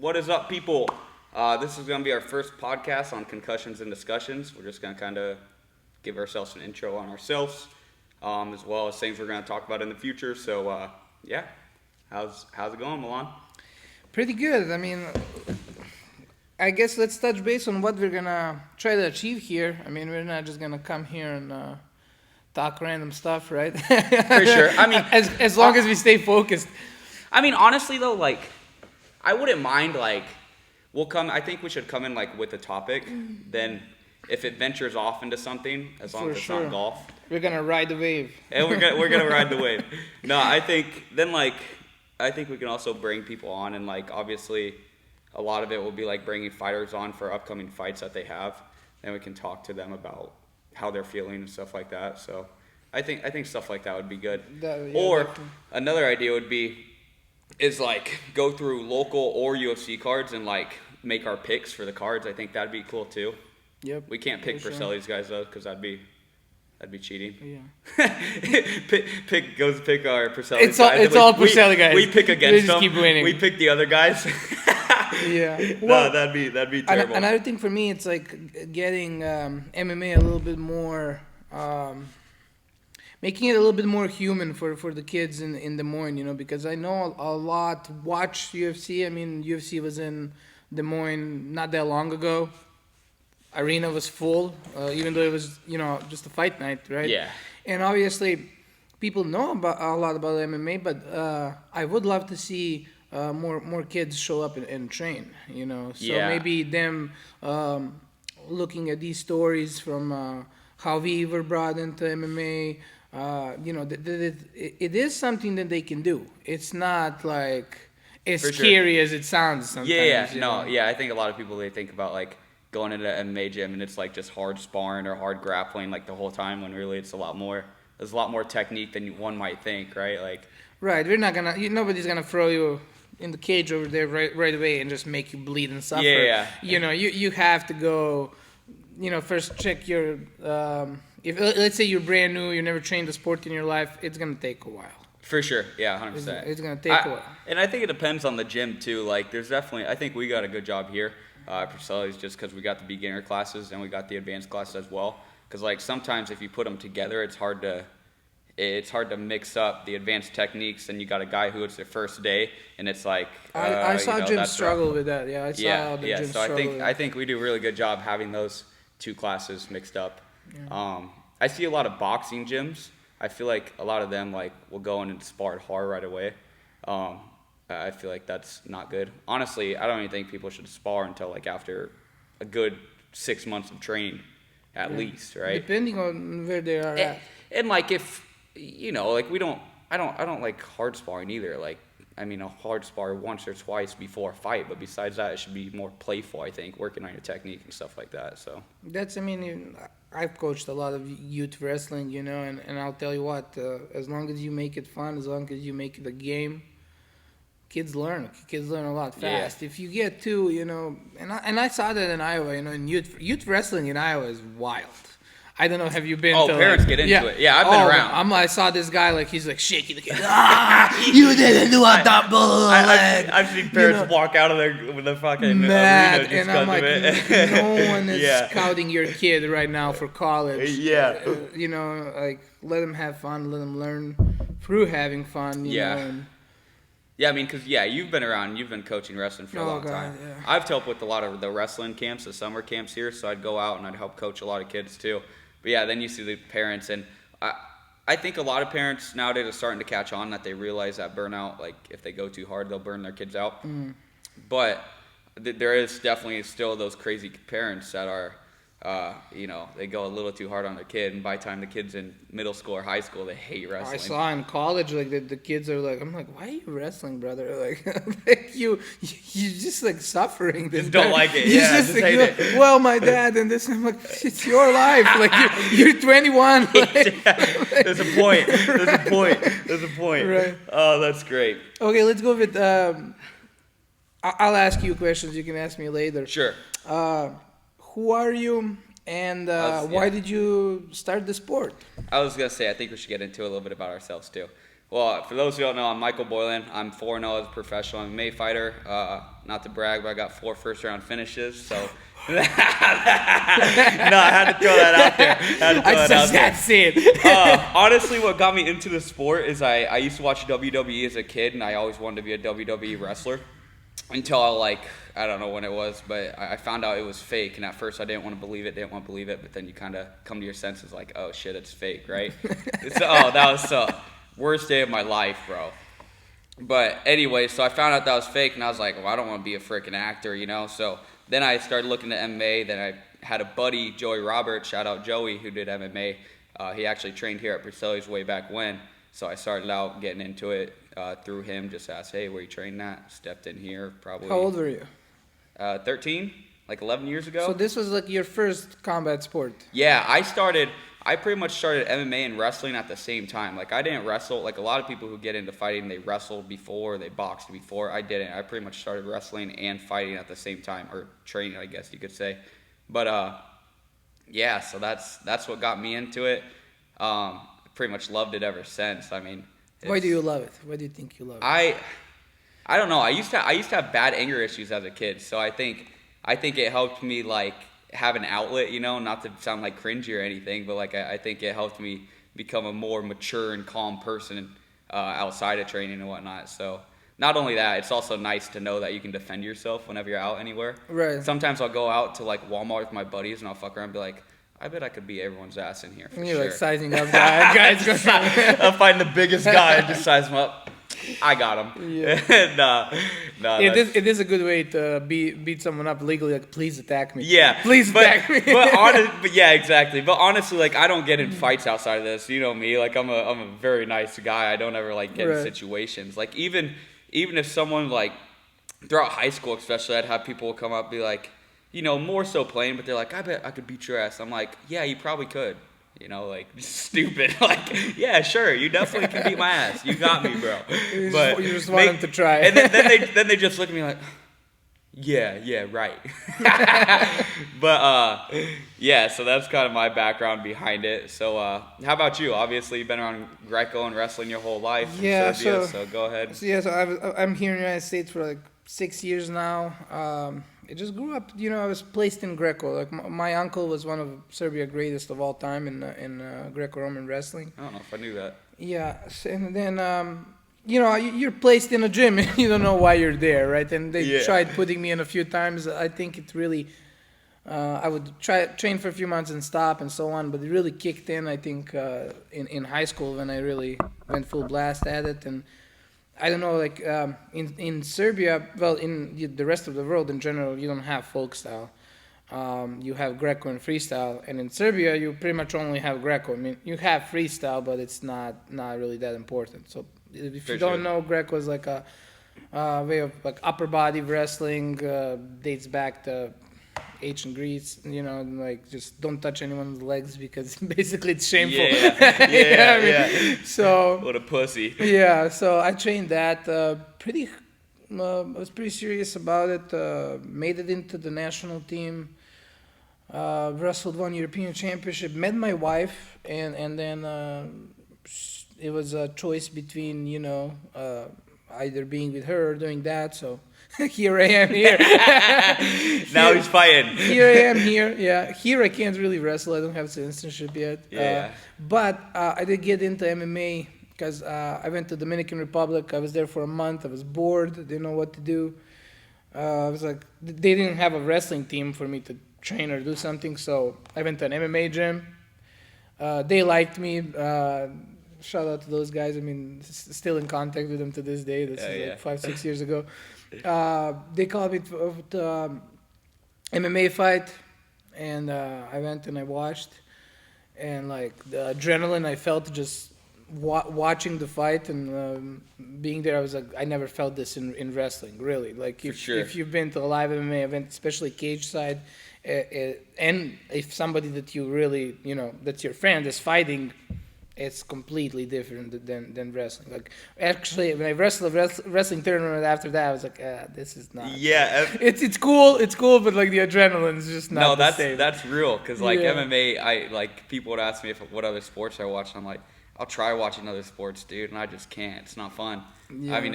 What is up, people? This is going to be our first podcast on Concussions and Discussions. We're just going to kind of give ourselves an intro on ourselves, as well as things we're going to talk about in the future. So, yeah. How's it going, Milan? Pretty good. I mean, I guess let's touch base on what we're going to try to achieve here. I mean, we're not just going to come here and talk random stuff, right? For sure. I mean, as long as we stay focused. I mean, honestly, though, like, I wouldn't mind, like, I think we should come in, like, with a topic. Then if it ventures off into something, as long as it's not golf. We're going to ride the wave. And we're gonna ride the wave. No, I think we can also bring people on, and, like, obviously a lot of it will be, like, bringing fighters on for upcoming fights that they have. And we can talk to them about how they're feeling and stuff like that. So I think stuff like that would be good. Or definitely. Another idea would be like go through local or UFC cards and like make our picks for the cards. I think that'd be cool too. Yep. We can't pick Purcell's guys though, because that'd be cheating. Yeah. pick our Purcell's guys. It's all Purcell guys. We pick against them. Keep winning. We pick the other guys. Yeah. Well, that'd be terrible. Another thing for me, it's like getting MMA a little bit more. Making it a little bit more human for the kids in Des Moines, you know, because I know a lot watch UFC. I mean, UFC was in Des Moines not that long ago. Arena was full, even though it was, you know, just a fight night, right? Yeah. And obviously, people know a lot about MMA, but I would love to see more kids show up and train, you know. So maybe them looking at these stories from how we were brought into MMA. You know, it is something that they can do. It's not like as scary as it sounds sometimes. I think a lot of people, they think about like going into an MMA gym and it's like just hard sparring or hard grappling like the whole time, when really it's there's a lot more technique than one might think, right? Like, right, nobody's gonna throw you in the cage over there right away and just make you bleed and suffer. Yeah. You know, you have to go, you know, first check your if let's say you're brand new, you never trained a sport in your life, it's gonna take a while. For sure, yeah, 100%. It's gonna take a while. And I think it depends on the gym too. Like, there's definitely, I think we got a good job here at Purcell's, just because we got the beginner classes and we got the advanced classes as well. Because like sometimes if you put them together, it's hard to mix up the advanced techniques, and you got a guy who it's their first day, and it's like I saw Jim struggle with that. Yeah, I saw the Jim so struggle. I think we do a really good job having those two classes mixed up. Yeah. I see a lot of boxing gyms. I feel like a lot of them like will go in and spar hard right away. I feel like that's not good. Honestly, I don't even think people should spar until like after a good 6 months of training, at least, right? Depending on where they are at. And like if you know, like I don't like hard sparring either. Like, I mean, a hard spar once or twice before a fight, but besides that, it should be more playful, I think, working on your technique and stuff like that. So I've coached a lot of youth wrestling, you know, and I'll tell you what, as long as you make it fun, as long as you make it a game, kids learn a lot fast. If you get too, you know, and I saw that in Iowa, you know, in youth wrestling in Iowa is wild. I don't know. Have you been? Parents get into it. Yeah, I've been around. I saw this guy like he's like shaking the kid. You didn't do a double leg. I've seen parents walk out of there with a fucking mad, arena and I'm like, it. No one is scouting your kid right now for college. Yeah. You know, like let them have fun, let them learn through having fun. You know, yeah, I mean, because, you've been around, you've been coaching wrestling for a long time. Yeah. I've helped with a lot of the wrestling camps, the summer camps here, so I'd go out and I'd help coach a lot of kids too. But yeah, then you see the parents, and I think a lot of parents nowadays are starting to catch on that they realize that burnout, like if they go too hard, they'll burn their kids out. But there is definitely still those crazy parents that are, you know, they go a little too hard on their kid, and by the time the kid's in middle school or high school, they hate wrestling. I saw in college, like the kids are like, I'm like, why are you wrestling, brother? Like you just like suffering. Just don't like it. Yeah, just hate it. Well, my dad and this. I'm like, it's your life. Like you're 21. Like, There's a point. There's a point. Right. Oh, that's great. Okay, let's go with. I'll ask you questions. You can ask me later. Sure. Who are you, and why did you start the sport? I was going to say, I think we should get into a little bit about ourselves, too. Well, for those who don't know, I'm Michael Boylan. I'm 4-0 as a professional MMA fighter. not to brag, but I got 4 first-round finishes, so no, I had to throw that out there. That's it. Honestly, what got me into the sport is I used to watch WWE as a kid, and I always wanted to be a WWE wrestler until I don't know when it was, but I found out it was fake, and at first I didn't want to believe it, but then you kind of come to your senses like, oh shit, it's fake, right? That was the worst day of my life, bro. But anyway, so I found out that was fake, and I was like, well, I don't want to be a freaking actor, so then I started looking at MMA. Then I had a buddy, Joey Roberts, shout out Joey, who did MMA. He actually trained here at Priscilla's way back when, so I started out getting into it through him. Just asked, hey, where you training at? Stepped in here, probably. How old were you? 13, like 11 years ago. So this was like your first combat sport? Yeah, I pretty much started MMA and wrestling at the same time. Like, I didn't wrestle. Like, a lot of people who get into fighting, they wrestled before, they boxed before. I didn't. I pretty much started wrestling and fighting at the same time, or training, I guess you could say. But, yeah, so that's what got me into it. Pretty much loved it ever since. I mean, why do you love it? Why do you think you love it? I don't know. I used to have bad anger issues as a kid, so I think it helped me like have an outlet, not to sound like cringy or anything, but like I think it helped me become a more mature and calm person outside of training and whatnot. So not only that, it's also nice to know that you can defend yourself whenever you're out anywhere. Right. Sometimes I'll go out to like Walmart with my buddies and I'll fuck around and be like, I bet I could beat everyone's ass in here for You're sure. like sizing up guys. I'll find the biggest guy and just size him up. I got him. Yeah. It is a good way to beat someone up legally. Like, please attack me. Yeah, please attack me. but yeah, exactly. But honestly, like, I don't get in fights outside of this. You know me. Like, I'm a very nice guy. I don't ever like get in situations. Like, even if someone like throughout high school, especially, I'd have people come up and be like, more so playing, but they're like, I bet I could beat your ass. I'm like, yeah, you probably could. Like, stupid. Like, yeah, sure, you definitely can beat my ass. You got me, bro. You just want them to try. And then they just look at me like, yeah, right. But yeah, so that's kind of my background behind it. So how about you? Obviously, you've been around Greco and wrestling your whole life. Yeah, Serbia, so go ahead. So I'm here in the United States for like 6 years now. I just grew up, I was placed in Greco. Like, my uncle was one of Serbia's greatest of all time in Greco-Roman wrestling. I don't know if I knew that. Yeah, and then, you're placed in a gym and you don't know why you're there, right? And they tried putting me in a few times. I think it really, I would train for a few months and stop and so on, but it really kicked in, I think, in high school when I really went full blast at it. And I don't know, like, in Serbia, well, in the rest of the world in general, you don't have folk style. You have Greco and freestyle, and in Serbia, you pretty much only have Greco. I mean, you have freestyle, but it's not really that important. So if you don't know, Greco is like a way of like upper body wrestling, dates back to ancient Greece, like, just don't touch anyone's legs because basically it's shameful. Yeah. So what a pussy. Yeah, so I trained that I was pretty serious about it. Made it into the national team. Wrestled one European championship. Met my wife, and then it was a choice between either being with her or doing that. So here I am here. Now he's fighting. Here I am here. Yeah, here I can't really wrestle. I don't have citizenship yet. Yeah. But I did get into MMA because I went to Dominican Republic. I was there for a month. I was bored. Didn't know what to do. I was like, they didn't have a wrestling team for me to train or do something. So I went to an MMA gym. They liked me. Shout out to those guys. I mean, still in contact with them to this day. This is like 5-6 years ago. They called me to MMA fight, and I went and I watched, and like the adrenaline I felt just watching the fight and being there, I was like, I never felt this in wrestling, really. Like, if you've been to a live MMA event, especially cage side, and if somebody that you really, that's your friend is fighting, it's completely different than wrestling. Like, actually, when I wrestled a wrestling tournament after that, I was like, this is not. Yeah. It's cool, but like the adrenaline is just not the same. That's real, because like MMA, people would ask me what other sports I watch, and I'm like, I'll try watching other sports, dude, and I just can't. It's not fun. Yeah. I mean,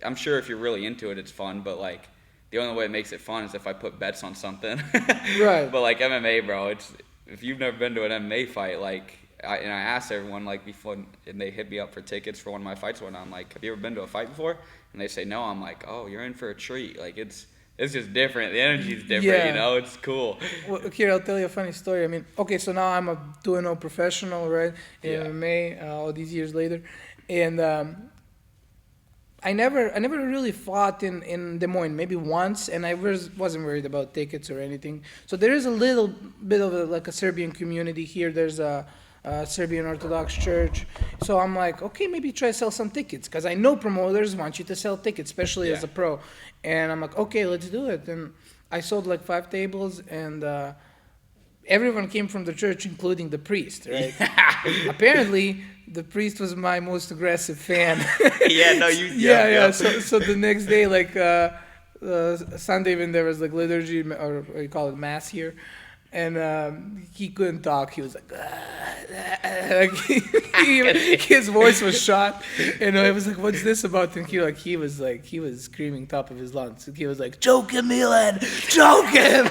I'm sure if you're really into it, it's fun, but like the only way it makes it fun is if I put bets on something. Right. But like MMA, bro, it's if you've never been to an MMA fight, like I asked everyone like before, and they hit me up for tickets for one of my fights. When I'm like, have you ever been to a fight before? And they say no. I'm like, oh, you're in for a treat. Like it's just different. The energy's different. Yeah. You know, it's cool. Well, here, I'll tell you a funny story. I mean, okay, so now I'm a 2-0 professional, right? In MMA, all these years later, and I never really fought in Des Moines, maybe once, and I wasn't worried about tickets or anything. So there is a little bit of a Serbian community here. There's a Serbian Orthodox church. So I'm like, okay, maybe try to sell some tickets, because I know promoters want you to sell tickets, especially as a pro. And I'm like, okay, let's do it. And I sold like 5 tables, and everyone came from the church, including the priest, right? Apparently, the priest was my most aggressive fan. So the next day, like Sunday, when there was like liturgy, or what you call it, mass here, and he couldn't talk. He was like, like his voice was shot, and I was like, "What's this about?" And he was screaming top of his lungs. He was like, "Choke him, Milan, choke him!"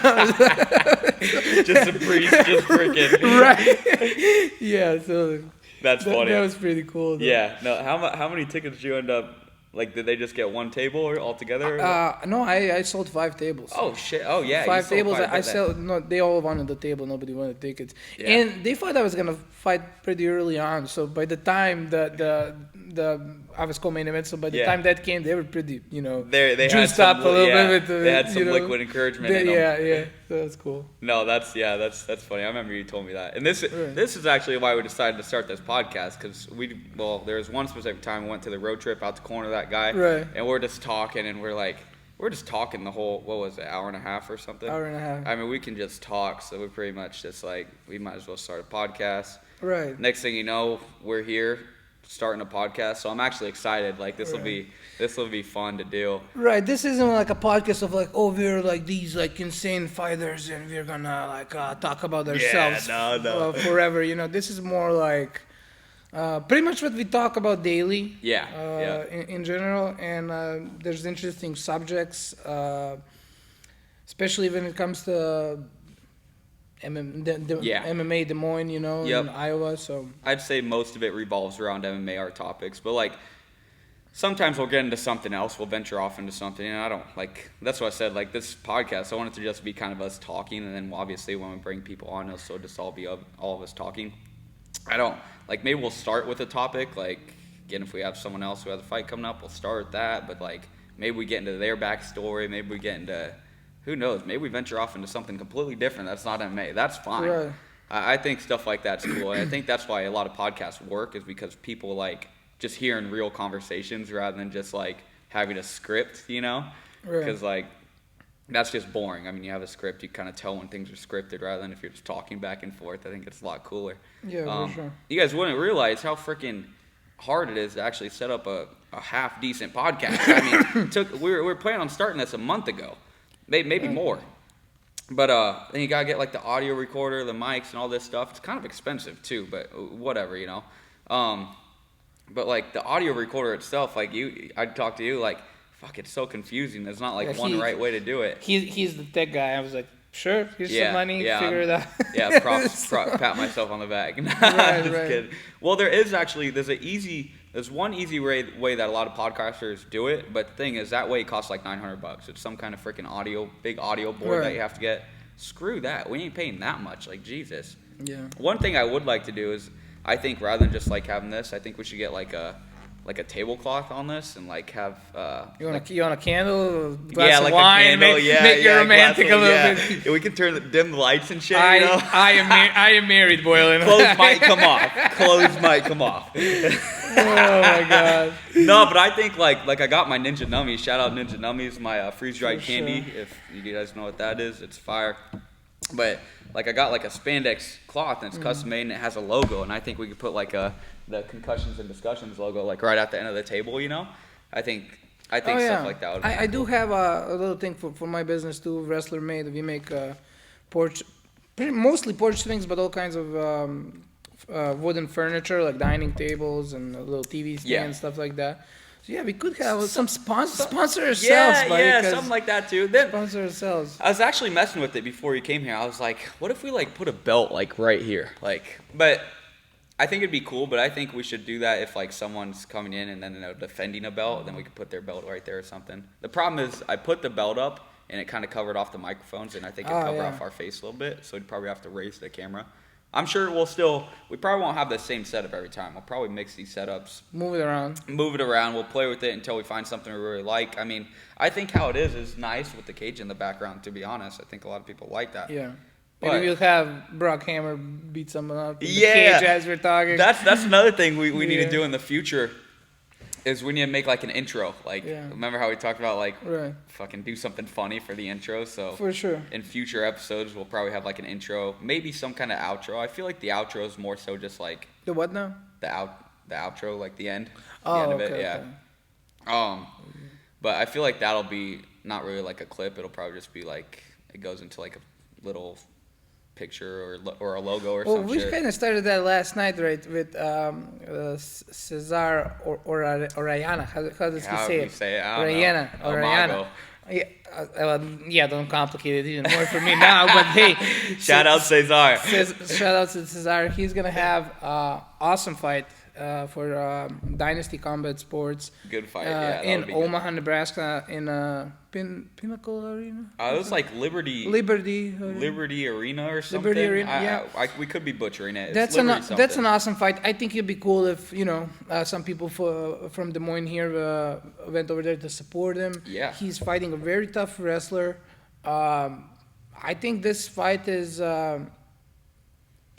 Just a priest, just freaking right. Yeah, so that's funny. That was pretty cool. Though. Yeah. No. How many tickets did you end up? Like, did they just get one table or altogether? No, I sold 5 tables. Oh shit! Oh yeah, 5 tables. I sell. No, they all wanted the table. Nobody wanted tickets. Yeah. And they thought I was gonna fight pretty early on. So by the time I was co-main event, so by the time that came, they were pretty, they juiced had up a little bit. They had some liquid encouragement in them. Yeah, so that's cool. No, that's funny. I remember you told me that. And this is actually why we decided to start this podcast, because there was one specific time we went to the road trip out to corner that guy, right? And we're just talking, and we're just talking the whole, what was it, hour and a half or something? Hour and a half. I mean, we can just talk, so we're pretty much just like, we might as well start a podcast. Right. Next thing you know, we're here starting a podcast, so I'm actually excited. Like this will be fun to do. Right. This isn't like a podcast of like, oh, we're like these like insane fighters and we're gonna like talk about ourselves forever. This is more like pretty much what we talk about daily. In general, and there's interesting subjects, especially when it comes to MMA Des Moines, in Iowa. So I'd say most of it revolves around MMA, our topics, but like sometimes we'll get into something else. We'll venture off into something, and I don't like. That's what I said. Like this podcast, I want it to just be kind of us talking, and then obviously when we bring people on, it'll just all be all of us talking. I don't like. Maybe we'll start with a topic. Like again, if we have someone else who has a fight coming up, we'll start with that. But like maybe we get into their backstory. Maybe we get into who knows? Maybe we venture off into something completely different that's not MMA. That's fine. Right. I think stuff like that's cool. And I think that's why a lot of podcasts work, is because people like just hearing real conversations rather than just like having a script, Because like that's just boring. I mean, you have a script, you kind of tell when things are scripted rather than if you're just talking back and forth. I think it's a lot cooler. Yeah, for sure. You guys wouldn't realize how freaking hard it is to actually set up a half decent podcast. I mean, we were planning on starting this a month ago. Maybe more. But then you gotta get like the audio recorder, the mics, and all this stuff. It's kind of expensive too, but whatever, But like the audio recorder itself, like I'd talk to you like, fuck, it's so confusing. There's not like one right way to do it. He's the tech guy. I was like, sure, here's some money, figure it out. Yeah, pat myself on the back. Right. Kidding. Well, there's one easy way that a lot of podcasters do it, but the thing is that way it costs like $900. It's some kind of freaking big audio board that you have to get. Screw that. We ain't paying that much. Like, Jesus. Yeah. One thing I would like to do is, I think rather than just like having this, I think we should get like a tablecloth on this and like have you want a candle, a glass of a wine, candle, make it romantic a little bit. Yeah, we can dim the lights and shit. I am married, Boylan. Clothes might come off. Oh my god. No, but I think like I got my Ninja Nummies. Shout out Ninja Nummies, my freeze dried candy. Sure. If you guys know what that is, it's fire. But like I got like a spandex cloth and it's custom made and it has a logo, and I think we could put like the Concussions and Discussions logo like right at the end of the table. I think stuff like that would be I do have a little thing for my business too, Wrestler Made. We make mostly porch things, but all kinds of wooden furniture like dining tables and a little TV stand and stuff like that. So yeah, we could have sponsor ourselves, buddy. Yeah, something like that too. Then Sponsor ourselves. I was actually messing with it before you came here. I was like, what if we like put a belt like right here, like, but. I think it'd be cool, but I think we should do that if like someone's coming in and then defending a belt, then we could put their belt right there or something. The problem is I put the belt up and it kind of covered off the microphones, and I think it covered off our face a little bit, so we'd probably have to raise the camera. I'm sure we probably won't have the same setup every time. We'll probably mix these setups. Move it around. We'll play with it until we find something we really like. I mean, I think how it is nice with the cage in the background, to be honest. I think a lot of people like that. Yeah. Maybe we'll have Brock Hammer beat someone up in the cage as we're talking. That's another thing we need to do in the future is we need to make like an intro. Like, remember how we talked about like fucking do something funny for the intro? So for sure. In future episodes, we'll probably have like an intro, maybe some kind of outro. I feel like the outro is more so just like the what now? The outro, like the end. Oh, the end of okay, it, yeah. But I feel like that'll be not really like a clip. It'll probably just be like it goes into like a little picture or a logo or something. Well, we kind of started that last night, right, with Cesar or Orellana. How does he say it? Orellana. Yeah, don't complicate it even more for me now. But hey, shout out Cesar. Shout out to Cesar. He's gonna have awesome fight for Dynasty Combat Sports. Good fight, in Omaha, Nebraska, in Pinnacle Arena. It was like Liberty Arena or something. Liberty Arena, we could be butchering it. That's an awesome fight. I think it'd be cool if some people from Des Moines here went over there to support him. Yeah, he's fighting a very tough wrestler. I think this fight is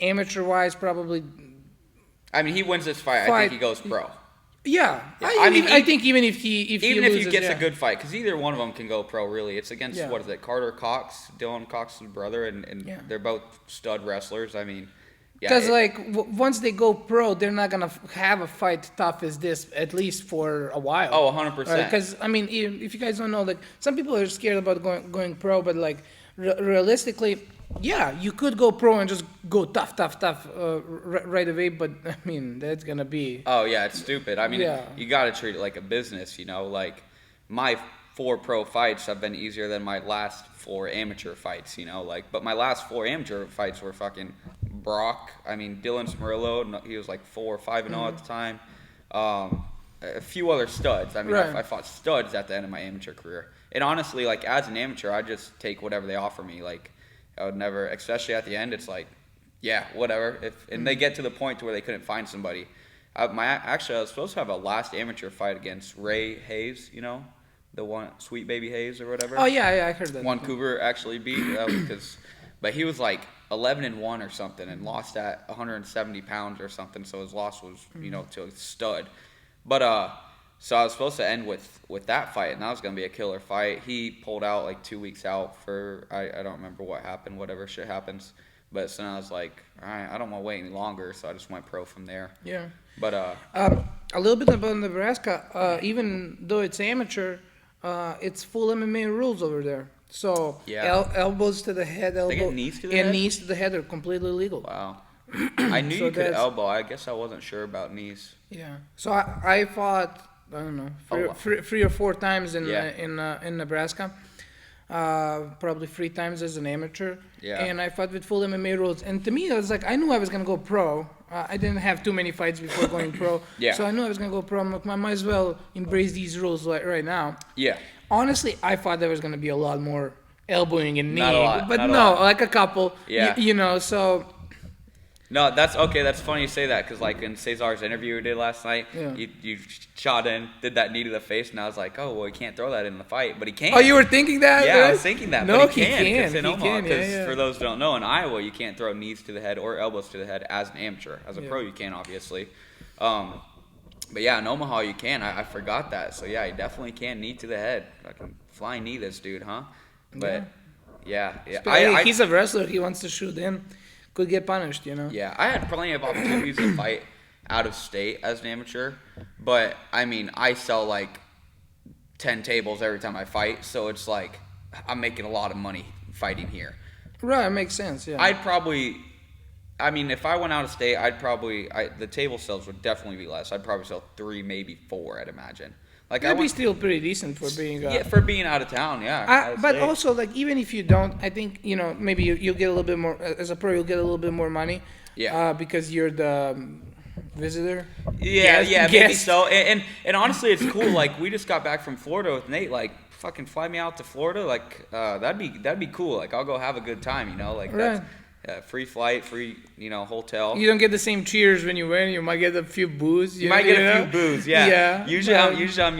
amateur-wise probably. I mean, he wins this fight. I think he goes pro. Yeah. I think even if he loses, gets a good fight, because either one of them can go pro. Really, it's against what is it? Carter Cox, Dylan Cox's brother, and they're both stud wrestlers. I mean, because once they go pro, they're not gonna have a fight tough as this, at least for a while. Oh, 100%. Because I mean, if you guys don't know, like some people are scared about going pro, but like realistically. Yeah, you could go pro and just go tough right away, but I mean, that's going to be... Oh, yeah, it's stupid. I mean, you got to treat it like a business, like my 4 pro fights have been easier than my last 4 amateur fights, but my last 4 amateur fights were fucking Brock. I mean, Dylan Smurillo, he was like 4 or 5-0 at the time. A few other studs. I mean, I fought studs at the end of my amateur career. And honestly, like, as an amateur, I just take whatever they offer me, like... I would never, especially at the end, it's like, yeah, whatever. And they get to the point to where they couldn't find somebody. I was supposed to have a last amateur fight against Ray Hayes, the one, Sweet Baby Hayes or whatever. Oh, yeah, I heard that. Vancouver actually beat, but he was like 11-1 or something and lost at 170 pounds or something, so his loss was, to a stud. But, so I was supposed to end with that fight, and that was going to be a killer fight. He pulled out like 2 weeks out for, I don't remember what happened, whatever shit happens. But so then I was like, all right, I don't want to wait any longer, so I just went pro from there. Yeah. But a little bit about Nebraska, even though it's amateur, it's full MMA rules over there. So elbows to the head, knees to the head? And knees to the head are completely legal. Wow. I knew you could elbow. I guess I wasn't sure about knees. Yeah. So I fought... I don't know, 3 or 4 times in Nebraska, probably 3 times as an amateur. Yeah. And I fought with full MMA rules. And to me, it was like, I knew I was going to go pro. I didn't have too many fights before going pro. Yeah. So I knew I was going to go pro. I'm like, I might as well embrace these rules right now. Yeah. Honestly, I thought there was going to be a lot more elbowing and kneeing. Not a lot. But not no, a lot. like a couple. Yeah. So... No, that's okay. That's funny you say that, because like in Cesar's interview we did last night, you shot in, did that knee to the face, and I was like, oh, well, he can't throw that in the fight, but he can. Oh, you were thinking that? Yeah, right? I was thinking that, no, but he can. In Omaha, because for those who don't know, in Iowa, you can't throw knees to the head or elbows to the head as an amateur. As a pro, you can, obviously. But yeah, in Omaha, you can. I forgot that. So yeah, you definitely can knee to the head. I can flying knee this dude, huh? But yeah. He's a wrestler. He wants to shoot in. Could get punished, Yeah, I had plenty of opportunities to fight out of state as an amateur, but I mean, I sell like 10 tables every time I fight, so it's like I'm making a lot of money fighting here. Right, it makes sense. Yeah. If I went out of state, the table sales would definitely be less. I'd probably sell 3, maybe 4, I'd imagine. Like That'd be still pretty decent for being. for being out of town. Yeah. But also, like, even if you don't, I think, maybe you'll get a little bit more as a pro. You'll get a little bit more money. Yeah. Because you're the visitor. Maybe so. And honestly, it's cool. Like, we just got back from Florida with Nate. Like, fucking fly me out to Florida. Like, that'd be cool. Like, I'll go have a good time. Like right. That's free flight, free hotel. You don't get the same cheers when you win. You might get a few boos. You might get a few boos. Yeah. Yeah. Usually,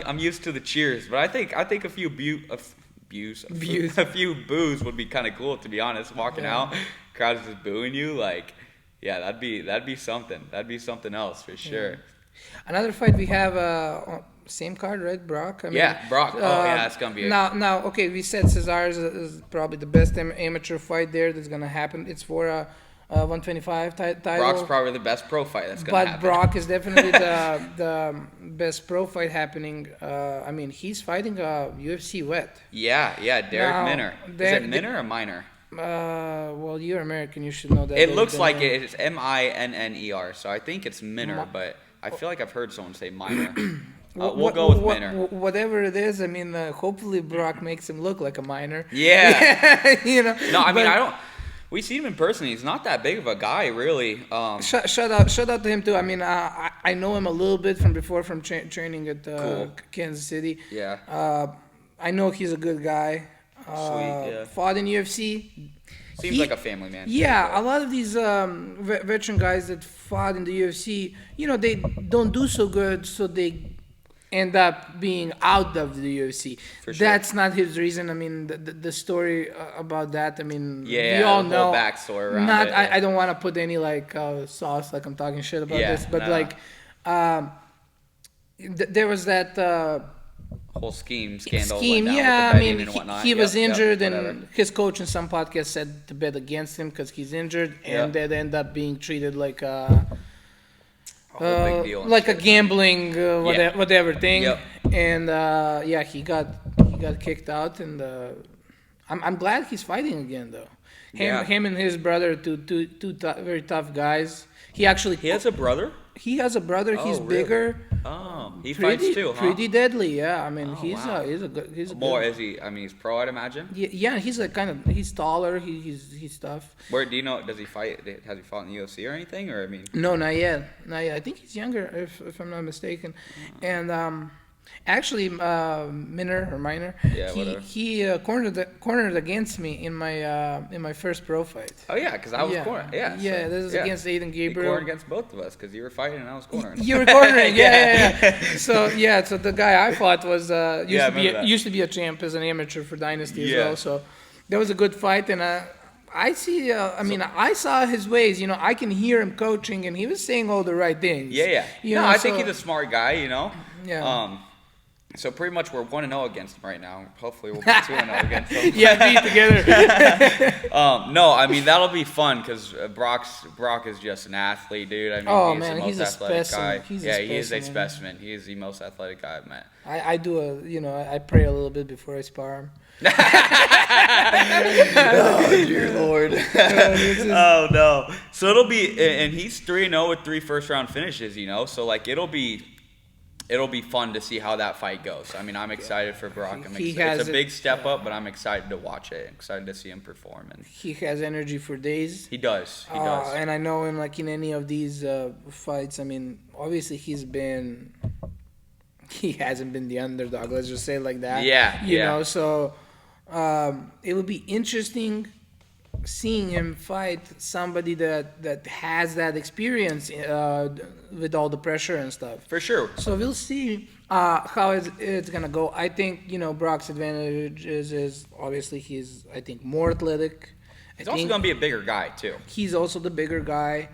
I'm used to the cheers, but I think a few a few boos would be kind of cool, to be honest. Walking out, crowds just booing you, like. Yeah, that'd be something. That'd be something else for sure. Another fight we have, same card, right? Brock. Brock. It's gonna be. Now, okay. We said Cesar is probably the best amateur fight there that's gonna happen. It's for a 125 title. Brock's probably the best pro fight that's gonna happen. But Brock is definitely the best pro fight happening. He's fighting a UFC vet. Yeah, Derek Minner. Is it Minner or Minor? Well, you're American. You should know that. It looks like it's Minner, so I think it's Minner, but I feel like I've heard someone say Minor. We'll go with Minner. Whatever it is, hopefully Brock makes him look like a minor. Yeah. No, I don't. We see him in person. He's not that big of a guy, really. Shout out to him too. I know him a little bit from before from training at Kansas City. Yeah. I know he's a good guy. Fought in UFC. Seems like a family man. Yeah, a lot of these veteran guys that fought in the UFC, they don't do so good, so they end up being out of the UFC. For sure. That's not his reason. The story about that. We all the know. Whole backstory around it. I don't want to put any sauce, like I'm talking shit about this, but there was that. Whole scandal. He was injured, and his coach in some podcast said to bet against him because he's injured, and that ended up being treated like a big deal like a gambling whatever thing. Yep. And he got kicked out, and I'm glad he's fighting again though. Him and his brother, two very tough guys. He has a brother. He has a brother. He's really? bigger. Oh, he fights too, huh? Pretty deadly, yeah. He's a more. good. Is he? He's pro, I'd imagine. Yeah. He's he's taller. He's tough. Where do you know? Does he fight? Has he fought in the UFC or anything? Or No, not yet. I think he's younger, if I'm not mistaken. And actually, Minor. Yeah, whatever. He cornered against me in my first pro fight. Oh yeah, because I was cornering. Yeah. Yeah, this is against Aiden Gabriel. He cornered against both of us because you were fighting and I was cornering. You were cornering, yeah. So the guy I fought was used to be a champ as an amateur for Dynasty as well. So that was a good fight, and I see. I saw his ways. I can hear him coaching, and he was saying all the right things. Yeah. I think he's a smart guy. Yeah. So pretty much we're 1-0 against him right now. Hopefully we'll be 2-0 against him. Be together. That'll be fun because Brock is just an athlete, dude. He's a specimen. He is a specimen. He is the most athletic guy I've met. I I pray a little bit before I spar him. Oh dear Lord. Oh no. So it'll be, and he's 3-0 with 3 first-round finishes. So it'll be fun to see how that fight goes. I'm excited for Brock. It's a big step up, but I'm excited to watch it. I'm excited to see him perform. And he has energy for days. He does. He does. And I know in any of these fights, obviously he hasn't been the underdog. Let's just say it like that. Yeah. So it would be interesting seeing him fight somebody that has that experience with all the pressure and stuff. For sure. So we'll see how it's gonna go. I think Brock's advantage is obviously he's more athletic. He's also gonna be a bigger guy too. He's also the bigger guy.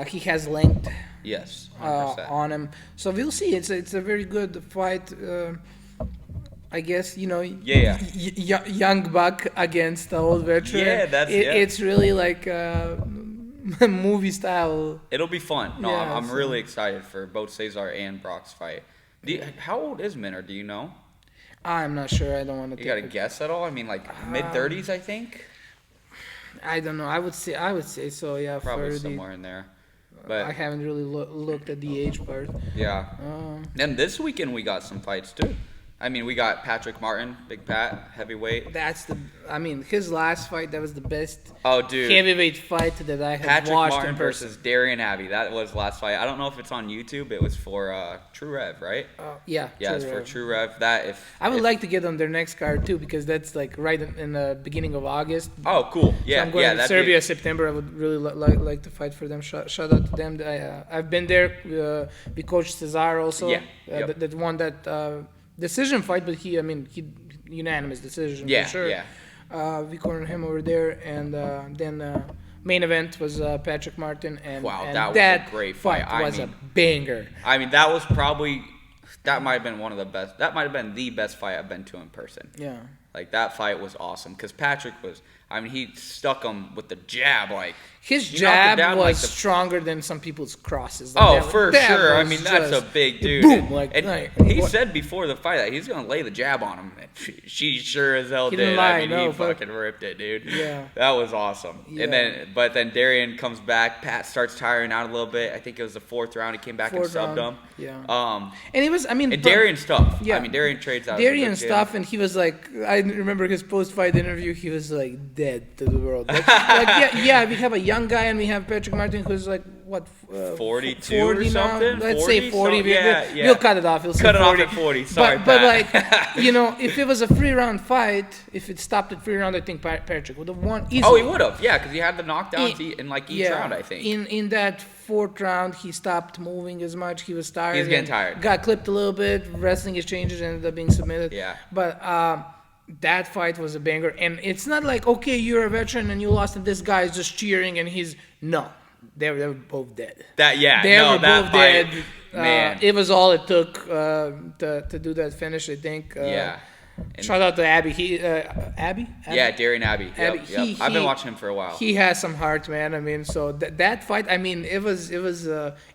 He has length. Yes. On him. So we'll see. It's a very good fight. I guess young buck against the old veteran. Yeah, it's really like movie style. It'll be fun. No, I'm really excited for both Cesar and Brock's fight. How old is Minner? Do you know? I'm not sure. I don't want to. You got to guess at all? Mid-30s, I think. I don't know. I would say so. Yeah, probably 30. somewhere in there. But I haven't really looked at the age part. Yeah. And this weekend we got some fights too. I mean, we got Patrick Martin, Big Pat, heavyweight. His last fight, that was the best Dude. heavyweight fight that I had Patrick watched Martin in person. versus Darian Abbey. That was last fight. I don't know if it's on YouTube. It was for True Rev, right? Yeah. Yeah, it's for True Rev. I would like to get on their next card too, because that's like right in the beginning of August. Oh, cool. Yeah, so I'm going to Serbia, September. I would really like to fight for them. Shout out to them. I've been there. We coached Cesar also. Yeah. That won that decision fight, but he unanimous decision for sure. Yeah. We cornered him over there, and then main event was Patrick Martin, and that was a great fight. Was a banger. I mean, that might have been one of the best. That might have been the best fight I've been to in person. Yeah. Like, that fight was awesome because Patrick was. I mean, he stuck him with the jab. Like, his jab was stronger than some people's crosses. Like for sure. I mean, that's a big dude. Boom! He said before the fight that he's gonna lay the jab on him. She sure as hell did. He fucking ripped it, dude. Yeah, that was awesome. Yeah. But then Darian comes back. Pat starts tiring out a little bit. I think it was the fourth round. He came back and subbed him. Yeah. And it was. And Darian's tough. Yeah. I mean, Darian trades out. Darian's tough, and he was like, I remember his post-fight interview. He was like dead to the world. We have a young guy, and we have Patrick Martin, who's like, what, 42 or something? Now? Let's say 40. Yeah. We'll cut it off. We'll cut it 40. off at 40. Sorry, but like, if it was a 3-round fight, if it stopped at 3 rounds, I think Patrick would have won easily. Oh, he would have, yeah, because he had the knockdowns in like each round, I think. In that 4th round, he stopped moving as much. He was tired. He's getting tired. Got clipped a little bit. Wrestling exchanges ended up being submitted. Yeah. But that fight was a banger, and it's not like, okay, you're a veteran and you lost, and this guy is just cheering, and they were both dead. They were both dead. Man, it was all it took to do that finish, I think. Shout out to Abby. Abby? Yeah, Darian Abbey. Yep. I've been watching him for a while. He has some heart, man. I mean, so that fight, I mean, it was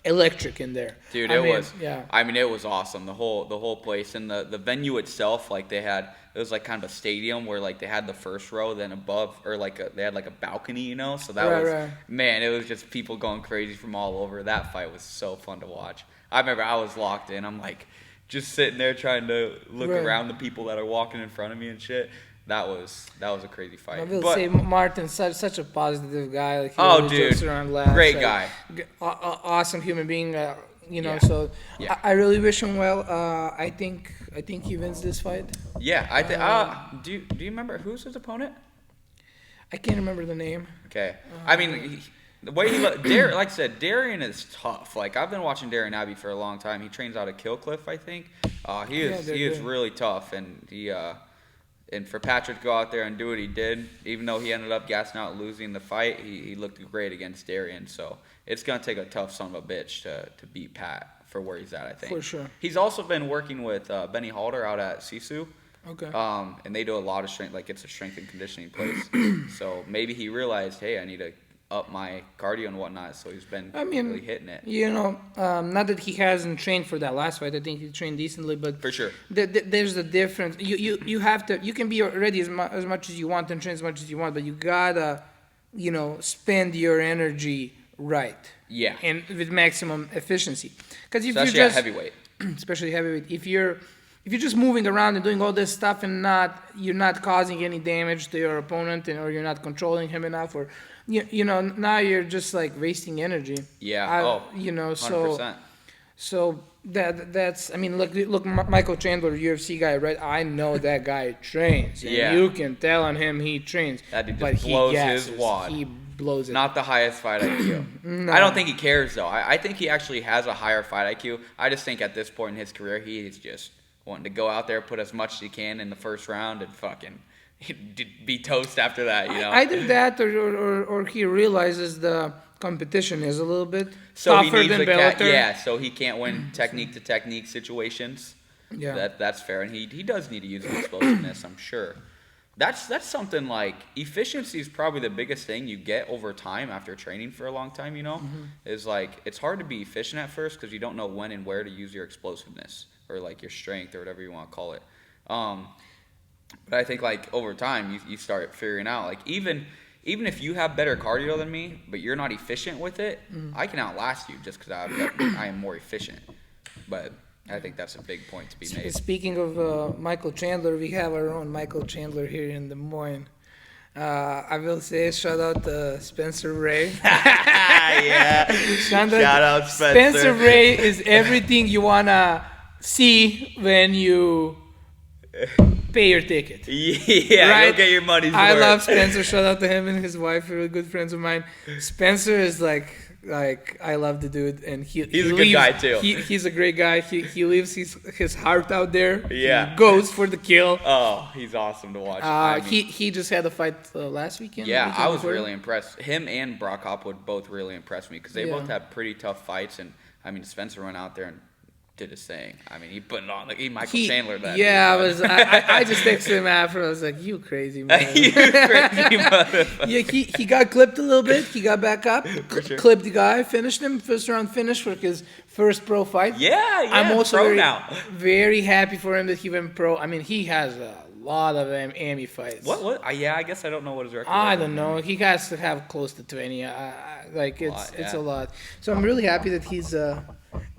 electric in there. Dude, it was. Yeah. I mean, it was awesome. The whole place and the venue itself, like it was like kind of a stadium where like they had the first row, then above, or like they had like a balcony, So that man, it was just people going crazy from all over. That fight was so fun to watch. I remember I was locked in. I'm like, just sitting there trying to look around the people that are walking in front of me and shit. That was a crazy fight. I will say Martin's such a positive guy. Like, he jokes around, laughs. Great guy. Awesome human being. So I really wish him well. I think he wins this fight. Yeah, I think. Do you remember who's his opponent? I can't remember the name. Okay. I mean, the way he like I said, Darian is tough. Like, I've been watching Darian Abbey for a long time. He trains out of Killcliff, I think. He is really tough, and and for Patrick to go out there and do what he did, even though he ended up gassing out and losing the fight, he looked great against Darian. So it's gonna take a tough son of a bitch to beat Pat for where he's at, I think. For sure. He's also been working with Benny Halter out at Sisu. Okay. And they do a lot of strength, like it's a strength and conditioning place. So maybe he realized, hey, I need to up my cardio and whatnot, so he's been really hitting it. Not that he hasn't trained for that last fight. I think he trained decently, but for sure, there's a difference. You have to. You can be ready as much as you want and train as much as you want, but you gotta, spend your energy right. Yeah. And with maximum efficiency, because if especially you're just heavyweight, especially heavyweight, if you're just moving around and doing all this stuff and you're not causing any damage to your opponent, or you're not controlling him enough, or now you're just like wasting energy. Yeah. 100%. So that's. I mean, look, Michael Chandler, UFC guy, right? I know that guy trains. And you can tell on him he trains. That dude just blows his wad. He blows it. Not the highest fight IQ. No. I don't think he cares though. I think he actually has a higher fight IQ. I just think at this point in his career, he's just wanting to go out there, put as much as he can in the first round, and fucking be toast after that, Either that, or he realizes the competition is a little bit so tougher than Bellator. So he can't win technique to technique situations. Yeah, that's fair, and he does need to use his explosiveness, I'm sure. That's something like efficiency is probably the biggest thing you get over time after training for a long time. Mm-hmm. Is like it's hard to be efficient at first because you don't know when and where to use your explosiveness or like your strength or whatever you want to call it. But I think like over time you start figuring out like even even if you have better cardio than me, but you're not efficient with it, I can outlast you just because I am more efficient. But I think that's a big point to be made. Speaking of Michael Chandler, we have our own Michael Chandler here in Des Moines. I will say shout out to Spencer Ray. Yeah. Shout out Spencer. Spencer Ray is everything you wanna see when you pay your ticket. Yeah, right? You'll get your money's worth. I love Spencer. Shout out to him and his wife. They're good friends of mine. Spencer is like I love the dude, and he's a good guy too. He's a great guy. He leaves his heart out there. Yeah, he goes for the kill. Oh, he's awesome to watch. He just had a fight last weekend. Yeah, I was really impressed. Him and Brock Hopwood both really impressed me because they both had pretty tough fights, and I mean Spencer went out there and did his thing. I mean, he put it on like Michael Chandler. That yeah, I just texted him after. I was like, "You crazy man! You crazy motherfucker!" Yeah, he got clipped a little bit. He got back up, sure. clipped the guy, finished him. First round finish for his first pro fight. Yeah. I'm also pro now. very happy for him that he went pro. I mean, he has a lot of AMI fights. What? Yeah, I guess I don't know what his record is. I don't know. He has to have close to 20. It's a lot. So I'm really happy that he's.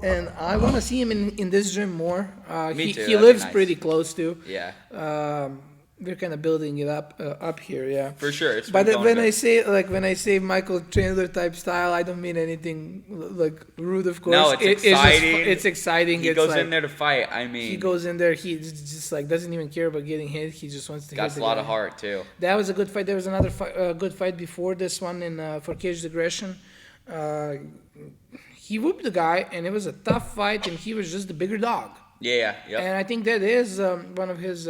And I want to see him in this gym more. Me too. He lives pretty close to. Yeah. We're kind of building it up here, yeah. For sure. But when I say Michael Chandler type style, I don't mean anything like rude, of course. No, it's exciting. It's exciting. He goes in there to fight. I mean, he goes in there. He just like doesn't even care about getting hit. He just wants to. Got a lot of heart too. That was a good fight. There was another good fight before this one for Caged Aggression. He whooped the guy, and it was a tough fight, and he was just the bigger dog. Yeah. And I think that is one of his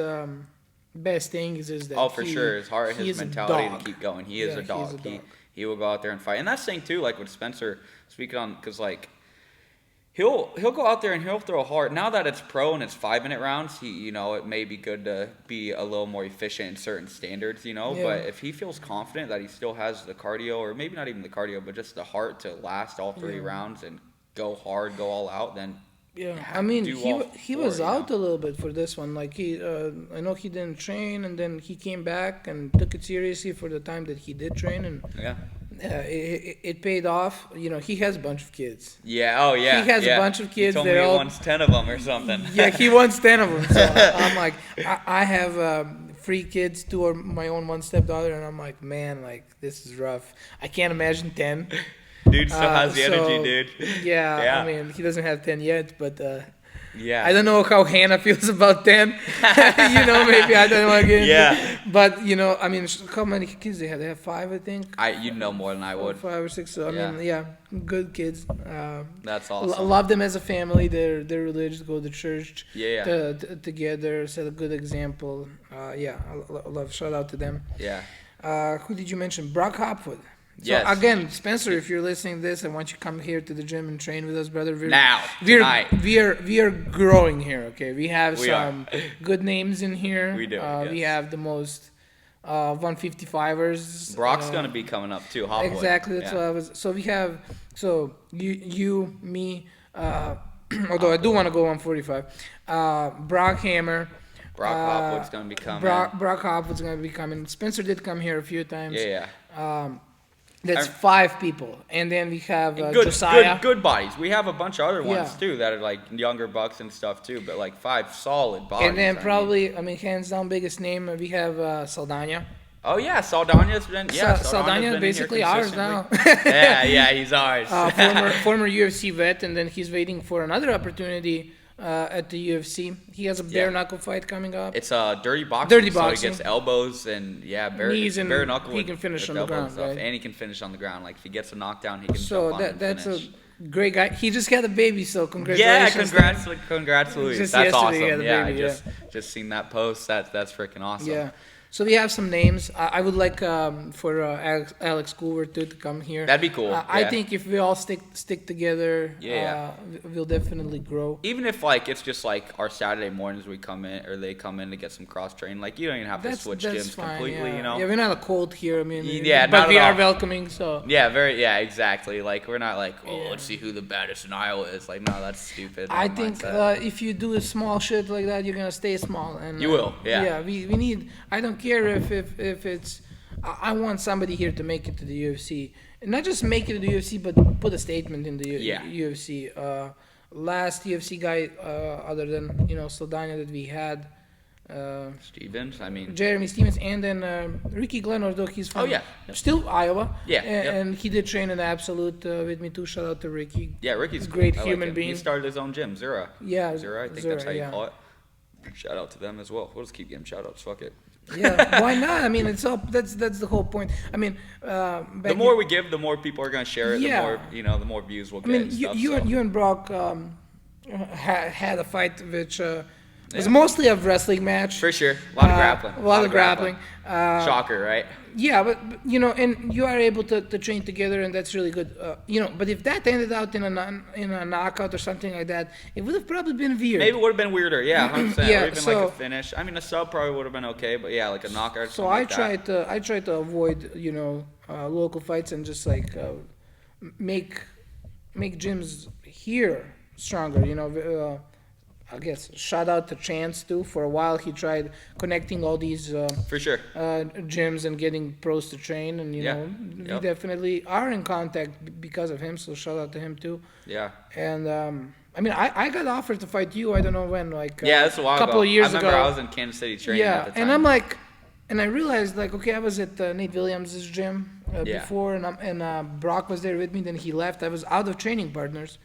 best things is that. Oh, for sure, his heart, his mentality to keep going. He is a dog. He's a dog. He will go out there and fight, and that's the thing too. Like with Spencer, speaking on, because like he'll go out there and he'll throw hard. Now that it's pro and it's 5-minute rounds, it may be good to be a little more efficient in certain standards, Yeah. But if he feels confident that he still has the cardio, or maybe not even the cardio, but just the heart to last all 3 rounds and go hard, go all out, then. Yeah, I mean, he was out a little bit for this one. Like I know he didn't train, and then he came back and took it seriously for the time that he did train, and it paid off. He has a bunch of kids. Yeah. Oh yeah. He has a bunch of kids. He told me he wants 10 of them or something. Yeah, he wants 10 of them. So I'm like, I have 3 kids, 2 are my own, 1 stepdaughter, and I'm like, man, like this is rough. I can't imagine 10. Dude still has the energy, dude. Yeah, I mean, he doesn't have 10 yet, but yeah. I don't know how Hannah feels about 10. Maybe I don't want to get into it. But, I mean, how many kids they have? They have 5, I think. You know more than I would. 5 or 6. So, I mean, good kids. That's awesome. Love them as a family. They're religious, go to church together, set a good example. I love, shout out to them. Yeah. Who did you mention? Brock Hopwood. So yes. Again, Spencer, if you're listening to this, I want you to come here to the gym and train with us, brother. Tonight. We are growing here, okay? We have some good names in here. We do. Yes. We have the most 155ers. Brock's gonna be coming up too. Hopwood. Exactly. That's what I was. So we have. So you, me. Although I do want to go 145. Brock Hammer. Brock Hopwood's gonna be coming. Brock Hopwood's gonna be coming. Spencer did come here a few times. Yeah. That's 5 people, and then we have Josiah. Good bodies. We have a bunch of other ones too that are like younger bucks and stuff too, but like 5 solid bodies. And then I mean, hands down biggest name we have Saldana. Oh yeah, Saldana's been Saldana basically ours now. yeah, he's ours. Former UFC vet, and then he's waiting for another opportunity at the UFC. He has a bare knuckle fight coming up. It's dirty boxing. Dirty boxing. So he gets elbows and knees and bare knuckle. He can finish on the ground, right? And he can finish on the ground. Like if he gets a knockdown, he can. So jump on that's finish. a great guy. He just had a baby, so congratulations. Yeah, congrats, Luis. Just that's awesome. he had a baby, I just seen that post. That's freaking awesome. Yeah. So we have some names. I would like for Alex Coover to come here. That'd be cool. I think if we all stick together, we'll definitely grow. Even if like it's just like our Saturday mornings we come in or they come in to get some cross train, like you don't even have to switch gyms completely. Yeah, we're not a cult here. I mean, but we are welcoming. So exactly. Like we're not like let's see who the baddest in Iowa is. Like no, that's stupid. I think if you do a small shit like that, you're gonna stay small. And you will. Yeah. We need. I don't care if it's I want somebody here to make it to the UFC, and not just make it to the UFC, but put a statement in the UFC. Last UFC guy, other than Saldana that we had. Stevens, I mean Jeremy Stevens, and then Ricky Glenn, although he's from still Iowa. Yeah, and he did train in Absolute with me too. Shout out to Ricky. Yeah, Ricky's a great cool. human being. He started his own gym, Zura. Yeah, Zura. I think that's how you call it. Shout out to them as well. We'll just keep getting shout outs. Fuck it. Yeah, why not? I mean, it's all that's the whole point. I mean, the more we give, the more people are gonna share it. Yeah. The more the more views we'll get. I mean, you and Brock had a fight which was mostly a wrestling match. For sure, a lot of grappling. A lot of grappling. Shocker, right? Yeah, but and you are able to train together, and that's really good. But if that ended out in a knockout or something like that, it would have probably been weird. Maybe it would have been weirder, 100%. Yeah, or even like a finish. I mean, a sub probably would have been okay, but yeah, like a knockout. So I tried to avoid local fights and just like make gyms here stronger. I guess shout out to Chance too. For a while, he tried connecting all these for sure gyms and getting pros to train, and we definitely are in contact because of him. So shout out to him too. Yeah. And I mean, I got offered to fight you. I don't know when, like that's a while couple of years ago. I remember I was in Kansas City training at the time. And I'm like, and I realized like, okay, I was at Nate Williams' gym before, and Brock was there with me. Then he left. I was out of training partners,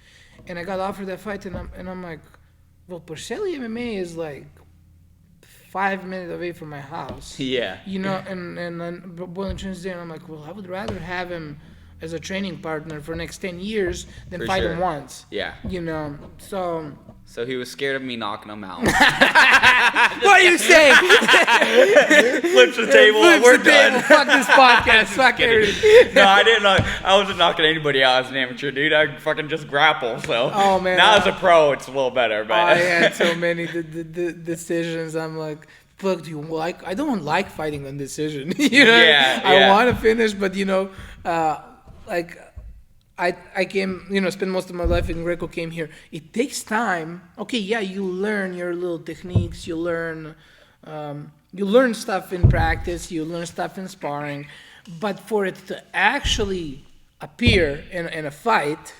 and I got offered that fight, and I'm like. Well, Porcelli MMA is like 5 minutes away from my house. Yeah. And then Boiling Chin's there, and I'm like, well, I would rather have him as a training partner for the next 10 years than fight him once. Yeah. So he was scared of me knocking him out. What are you saying? Flips the table. We're done. Fuck this podcast. Fuck everything. No, I didn't. I wasn't knocking anybody out as an amateur, dude. I fucking just grapple. So now as a pro, it's a little better. But I had so many the decisions. I'm like, look, do you like? I don't like fighting on decision. I want to finish, but like. I came, spent most of my life in Greco, came here. It takes time. Okay, yeah, you learn your little techniques. You learn stuff in practice. You learn stuff in sparring. But for it to actually appear in a fight,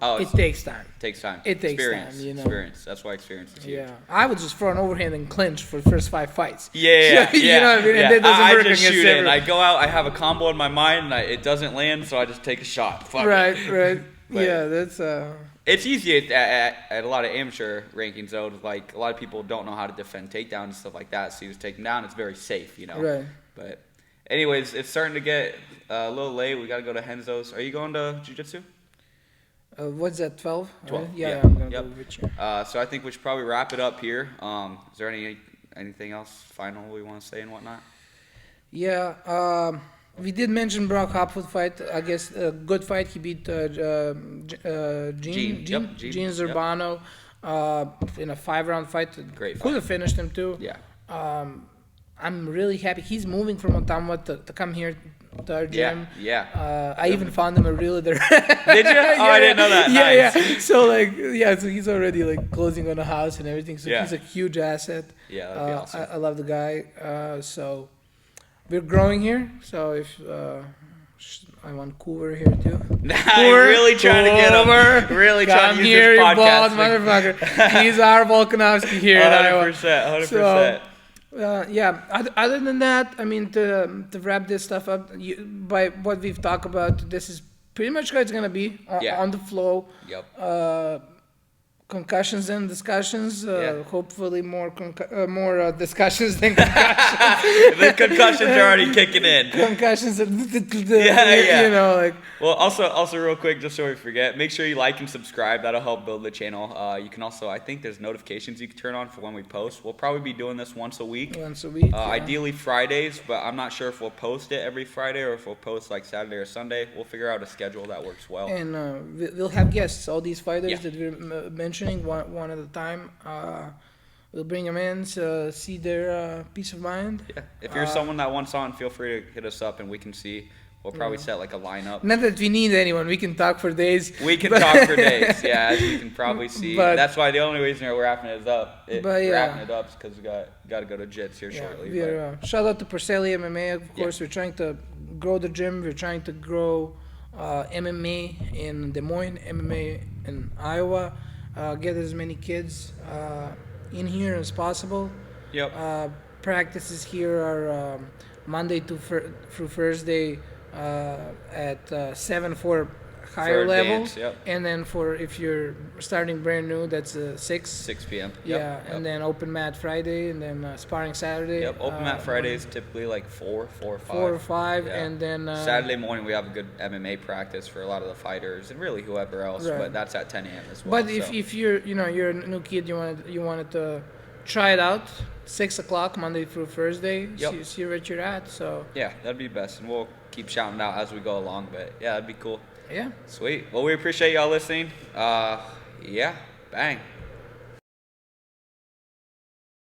it takes time. Takes time. It takes experience, time, Experience. That's why experience is huge. Yeah. I would just throw an overhand and clinch for the first 5 fights. Yeah. You know what I mean? And that doesn't work I just shoot everyone. it. I go out, I have a combo in my mind, and it doesn't land, so I just take a shot. Fuck right. But yeah, that's... It's easy at a lot of amateur rankings, though. Like, a lot of people don't know how to defend takedowns and stuff like that, so you just take them down. It's very safe, Right. But anyways, it's starting to get a little late. We got to go to Henzo's. Are you going to jiu-jitsu? What's that, 12? 12. Yeah, I'm going to go with you. So I think we should probably wrap it up here. Is there anything else final we want to say and whatnot? Yeah, we did mention Brock Hopwood fight. I guess a good fight. He beat Gene Zurbano in a 5-round fight. Great fight. Could have finished him too. Yeah. I'm really happy. He's moving from Ottawa to come here to our gym. Yeah. I even found him a realtor. Did you? I didn't know that. Yeah, Nice. yeah. So he's already like closing on a house and everything. So he's a huge asset. Yeah, that'd be awesome. I love the guy. So we're growing here. So if I want Coover here too. You're really trying to get him. Really trying to use here, this you podcast. bald motherfucker. He's our Volkanovski here in Iowa. 100%. So, other than that, I mean, to wrap this stuff up, by what we've talked about, this is pretty much how it's going to be on the flow. Yep. Concussions and discussions. Hopefully more discussions than concussions. The concussions are already kicking in. Concussions. Yeah. Well, also real quick, just so we forget, make sure you like and subscribe. That'll help build the channel. You can also, I think there's notifications you can turn on for when we post. We'll probably be doing this once a week. Ideally Fridays, but I'm not sure if we'll post it every Friday or if we'll post like Saturday or Sunday. We'll figure out a schedule that works well. And we'll have guests. All these fighters that we're mentioning one at a time. We'll bring them in to see their peace of mind. Yeah. If you're someone that wants on, feel free to hit us up and we can see We'll probably set like a lineup. Not that we need anyone. We can talk for days. We can talk for days, yeah, as you can probably see. But, that's why the only reason we're wrapping it up is because we got to go to Jits here shortly. Shout out to Porcelli MMA, of course. We're trying to grow the gym. We're trying to grow MMA in Des Moines, MMA in Iowa. Get as many kids in here as possible. Yep. Practices here are Monday through Thursday at 7 for higher level, and then for if you're starting brand new, that's 6 p.m. And then open mat Friday, and then sparring Saturday. Open mat Friday is typically like 4 or 5, and then Saturday morning we have a good MMA practice for a lot of the fighters and really whoever else, but that's at 10 a.m. as well. But if you're you're a new kid, you wanted to try it out, 6 o'clock Monday through Thursday. See where you're at. So yeah, that'd be best, and we'll keep shouting out as we go along. But yeah, that'd be cool. Yeah. Sweet. Well, we appreciate y'all listening. Bang.